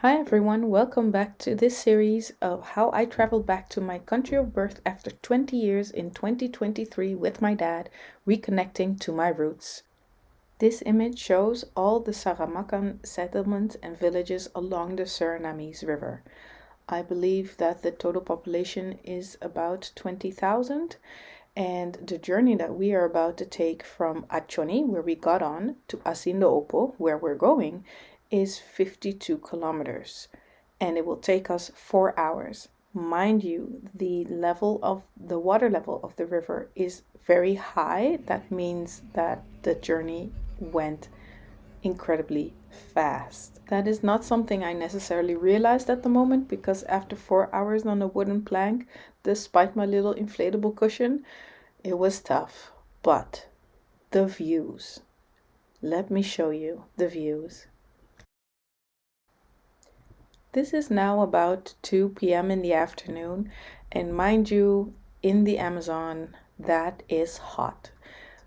Hi everyone, welcome back to this series of how I traveled back to my country of birth after 20 years in 2023 with my dad, reconnecting to my roots. This image shows all the Saramaccan settlements and villages along the Suriname River. I believe that the total population is about 20,000, and the journey that we are about to take from Achoni, where we got on, to Opo, where we're going, is 52 kilometers, and it will take us 4 hours. Mind you, the water level of the river is very high. That means that the journey went incredibly fast. That is not something I necessarily realized at the moment because after 4 hours on a wooden plank, despite my little inflatable cushion, it was tough. But the views. Let me show you the views. This is now about 2 p.m. in the afternoon, and mind you, in the Amazon, that is hot.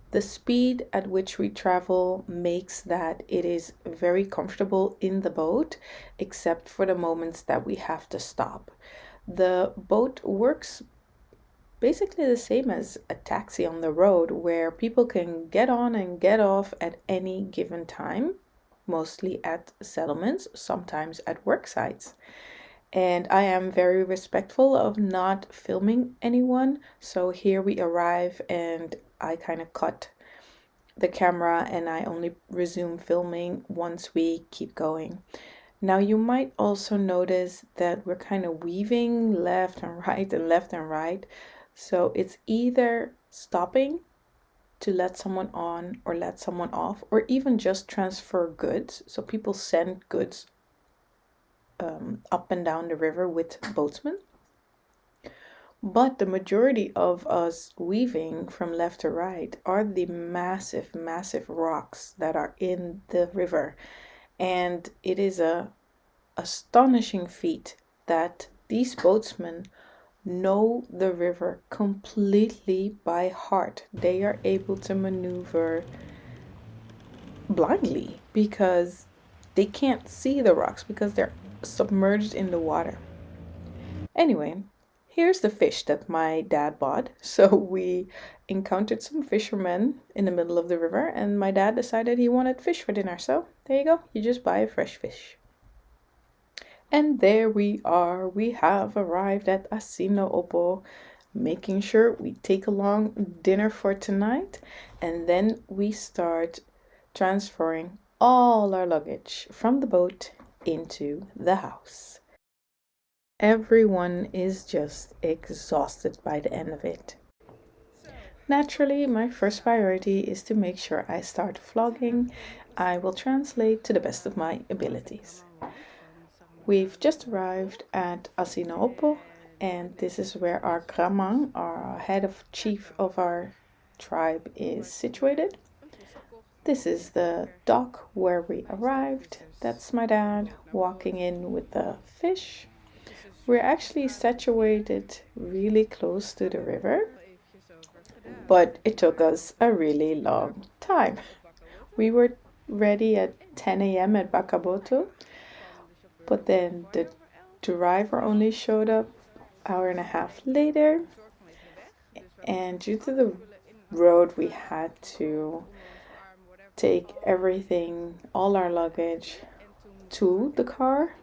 The speed at which we travel makes that it is very comfortable in the boat, except for the moments that we have to stop. The boat works basically the same as a taxi on the road, where people can get on and get off at any given time, mostly at settlements, sometimes at work sites. And I am very respectful of not filming anyone. So here we arrive and I kind of cut the camera and I only resume filming once we keep going. Now you might also notice that we're kind of weaving left and right and left and right. So it's either stopping to let someone on or let someone off, or even just transfer goods. So people send goods up and down the river with boatsmen. But the majority of us weaving from left to right are the massive, massive rocks that are in the river. And it is a astonishing feat that these boatsmen know the river completely by heart. They are able to maneuver blindly because they can't see the rocks because they're submerged in the water. Anyway, here's the fish that my dad bought. So we encountered some fishermen in the middle of the river, and my dad decided he wanted fish for dinner. So there you go, you just buy a fresh fish. And there we are. We have arrived at Asino Opo, making sure we take along dinner for tonight, and then we start transferring all our luggage from the boat into the house. Everyone is just exhausted by the end of it. Naturally, my first priority is to make sure I start vlogging. I will translate to the best of my abilities. We've just arrived at Asinopo, and this is where our Kramang, our head of chief of our tribe, is situated. This is the dock where we arrived. That's my dad walking in with the fish. We're actually situated really close to the river, but it took us a really long time. We were ready at 10 a.m. at Bakaa Boto, but then the driver only showed up an hour and a half later, and due to the road we had to take everything, all our luggage, to the car,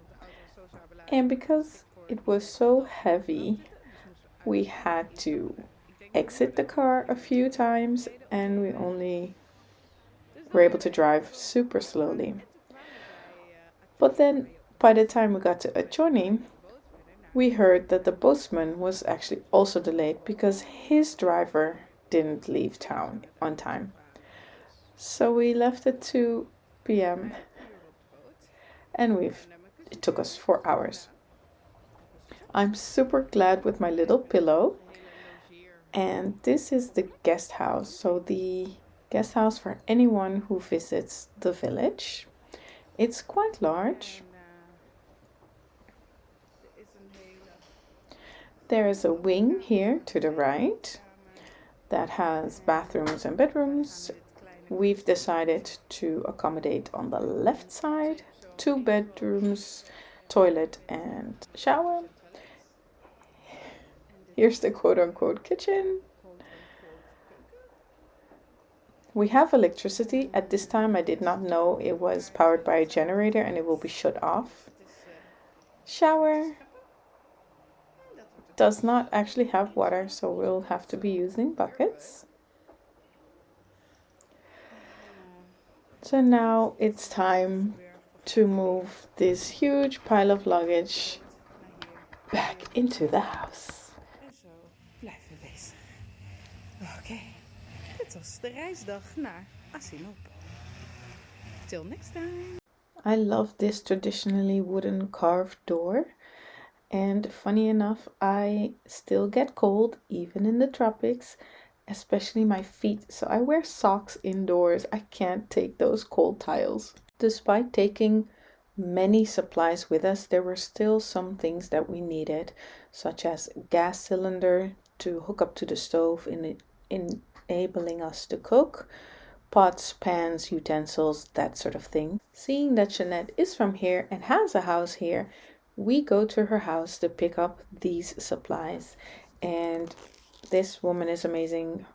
and because it was so heavy we had to exit the car a few times, and we only were able to drive super slowly. But then by the time we got to Achoni, we heard that the boatsman was actually also delayed because his driver didn't leave town on time. So we left at 2 p.m. and it took us 4 hours. I'm super glad with my little pillow. And this is the guest house. So the guest house for anyone who visits the village. It's quite large. There is a wing here to the right that has bathrooms and bedrooms. We've decided to accommodate on the left side 2 bedrooms toilet and shower. Here's the quote-unquote kitchen. We have electricity. At this time, I did not know it was powered by a generator and it will be shut off. Shower does not actually have water, so we'll have to be using buckets. So now it's time to move this huge pile of luggage back into the house. En zo blijven we bezig. Oké, dit was de reisdag naar Sinop. Till next time. I love this traditionally wooden carved door. And funny enough, I still get cold even in the tropics, especially my feet. So I wear socks indoors. I can't take those cold tiles. Despite taking many supplies with us, there were still some things that we needed, such as gas cylinder to hook up to the stove in enabling us to cook, pots, pans, utensils, that sort of thing. Seeing that Jeanette is from here and has a house here, we go to her house to pick up these supplies. And this woman is amazing.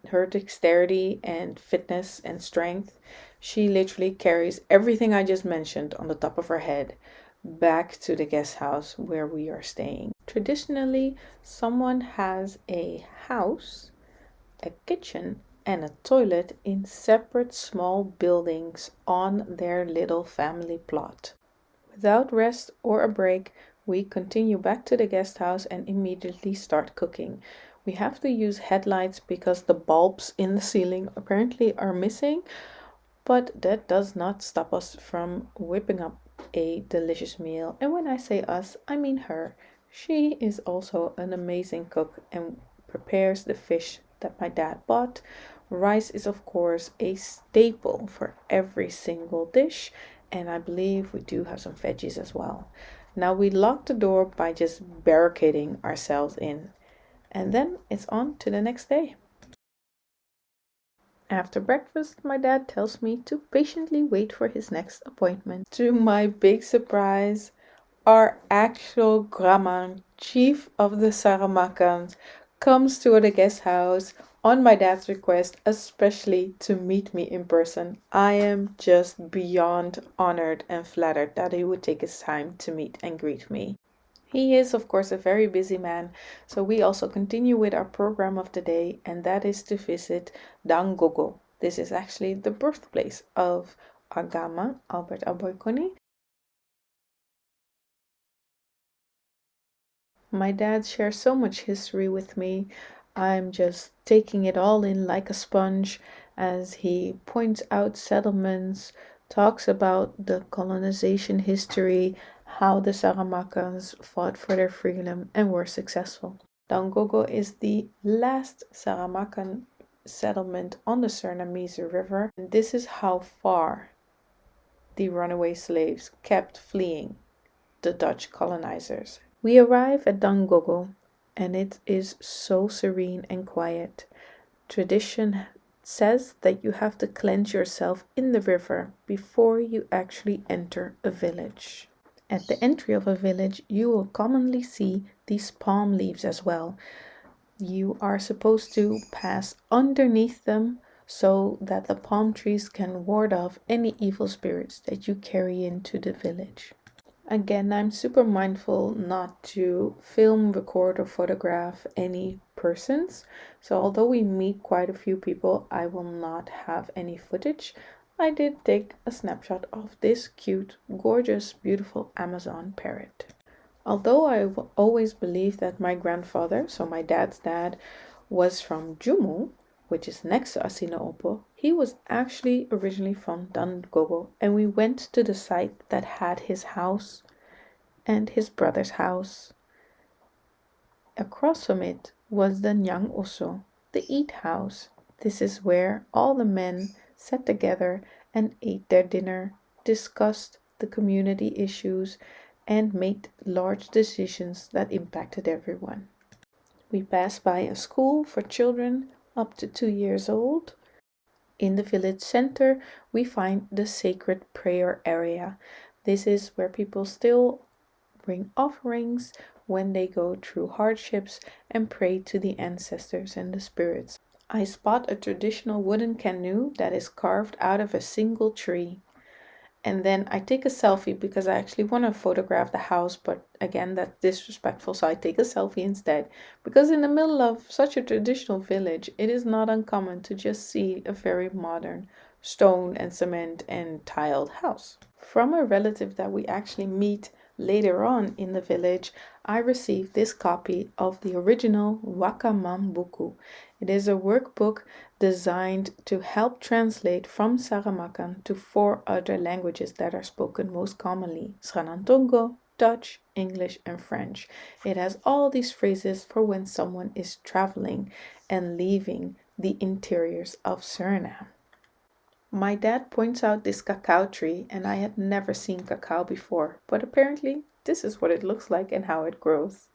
Her dexterity and fitness and strength, she literally carries everything I just mentioned on the top of her head back to the guest house where we are staying. Traditionally, someone has a house, a kitchen, and a toilet in separate small buildings on their little family plot. Without rest or a break, we continue back to the guest house and immediately start cooking. We have to use headlights because the bulbs in the ceiling apparently are missing, but that does not stop us from whipping up a delicious meal. And when I say us, I mean her. She is also an amazing cook and prepares the fish that my dad bought. Rice is, of course, a staple for every single dish, and I believe we do have some veggies as well. Now we lock the door by just barricading ourselves in, and then it's on to the next day. After breakfast, my dad tells me to patiently wait for his next appointment. To my big surprise, our actual grandma, chief of the Saramaccans, comes to the guest house on my dad's request, especially to meet me in person. I am just beyond honored and flattered that he would take his time to meet and greet me. He is, of course, a very busy man, so we also continue with our program of the day, and that is to visit Dangogo. This is actually the birthplace of our Gama, Albert Aboykoni. My dad shares so much history with me. I'm just taking it all in like a sponge as he points out settlements, talks about the colonization history, how the Saramaccans fought for their freedom and were successful. Dangogo is the last Saramaccan settlement on the Suriname River, and this is how far the runaway slaves kept fleeing the Dutch colonizers. We arrive at Dangogo, and it is so serene and quiet. Tradition says that you have to cleanse yourself in the river before you actually enter a village. At the entry of a village, you will commonly see these palm leaves as well. You are supposed to pass underneath them so that the palm trees can ward off any evil spirits that you carry into the village. Again, I'm super mindful not to film, record, or photograph any persons. So although we meet quite a few people, I will not have any footage. I did take a snapshot of this cute, gorgeous, beautiful Amazon parrot. Although I always believed that my grandfather, so my dad's dad, was from Jumu, which is next to Asinaopo, he was actually originally from Dangogo, and we went to the site that had his house and his brother's house. Across from it was the Nyang Oso, the eat house. This is where all the men sat together and ate their dinner, discussed the community issues, and made large decisions that impacted everyone. We passed by a school for children up to 2 years old. In the village center, we find the sacred prayer area. This is where people still bring offerings when they go through hardships and pray to the ancestors and the spirits. I spot a traditional wooden canoe that is carved out of a single tree. And then I take a selfie because I actually want to photograph the house, but again, that's disrespectful, so I take a selfie instead. Because in the middle of such a traditional village, it is not uncommon to just see a very modern stone and cement and tiled house. From a relative that we actually meet later on in the village, I received this copy of the original Wakamam Buku. It is a workbook designed to help translate from Saramaccan to 4 other languages that are spoken most commonly: Sranantongo, Dutch, English, and French. It has all these phrases for when someone is traveling and leaving the interiors of Suriname. My dad points out this cacao tree, and I had never seen cacao before, but apparently this is what it looks like and how it grows.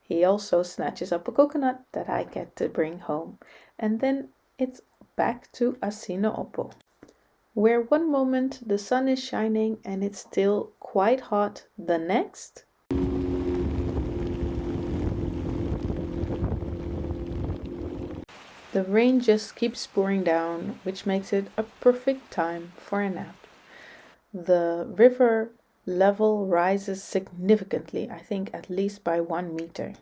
He also snatches up a coconut that I get to bring home, and then it's back to Asino, where one moment the sun is shining and it's still quite hot, the next the rain just keeps pouring down, which makes it a perfect time for a nap. The river level rises significantly, I think at least by 1 meter.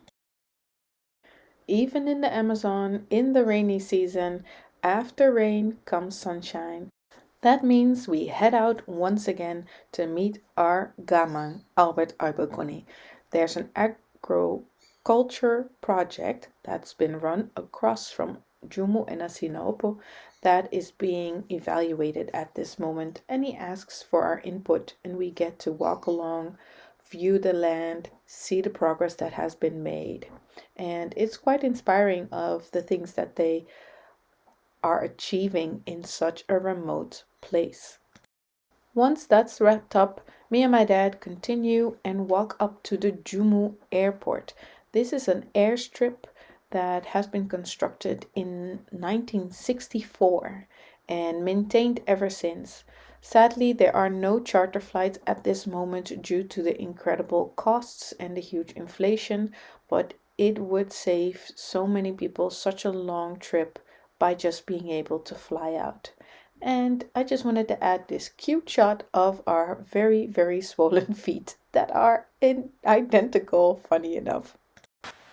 Even in the Amazon, in the rainy season, after rain comes sunshine. That means we head out once again to meet our gamang, Albert Albacone. There's an agriculture project that's been run across from Jumu and Asinaopo that is being evaluated at this moment, and he asks for our input, and we get to walk along, view the land, see the progress that has been made. And it's quite inspiring of the things that they are achieving in such a remote place. Once that's wrapped up, me and my dad continue and walk up to the Jumu airport. This is an airstrip that has been constructed in 1964 and maintained ever since. Sadly, there are no charter flights at this moment due to the incredible costs and the huge inflation, but it would save so many people such a long trip by just being able to fly out. And I just wanted to add this cute shot of our very, very swollen feet that are identical, funny enough.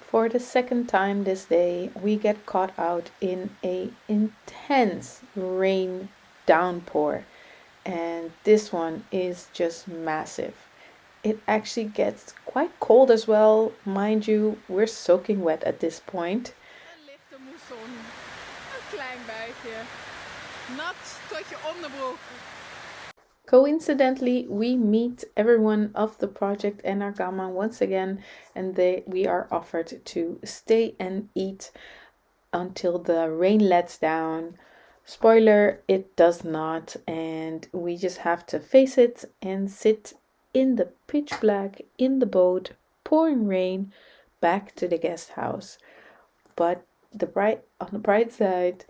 For the second time this day, we get caught out in a intense rain downpour, and this one is just massive. It actually gets quite cold as well. Mind you, we're soaking wet at this point. Een lichte moesson. Een klein buitje. Nat tot je onderbroek. Coincidentally, we meet everyone of the project and our gamma once again, and we are offered to stay and eat until the rain lets down. Spoiler, it does not, and we just have to face it and sit in the pitch black in the boat, pouring rain, back to the guest house. But on the bright side,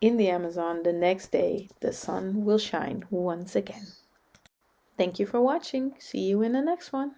in the Amazon the next day, the sun will shine once again. Thank you for watching. See you in the next one.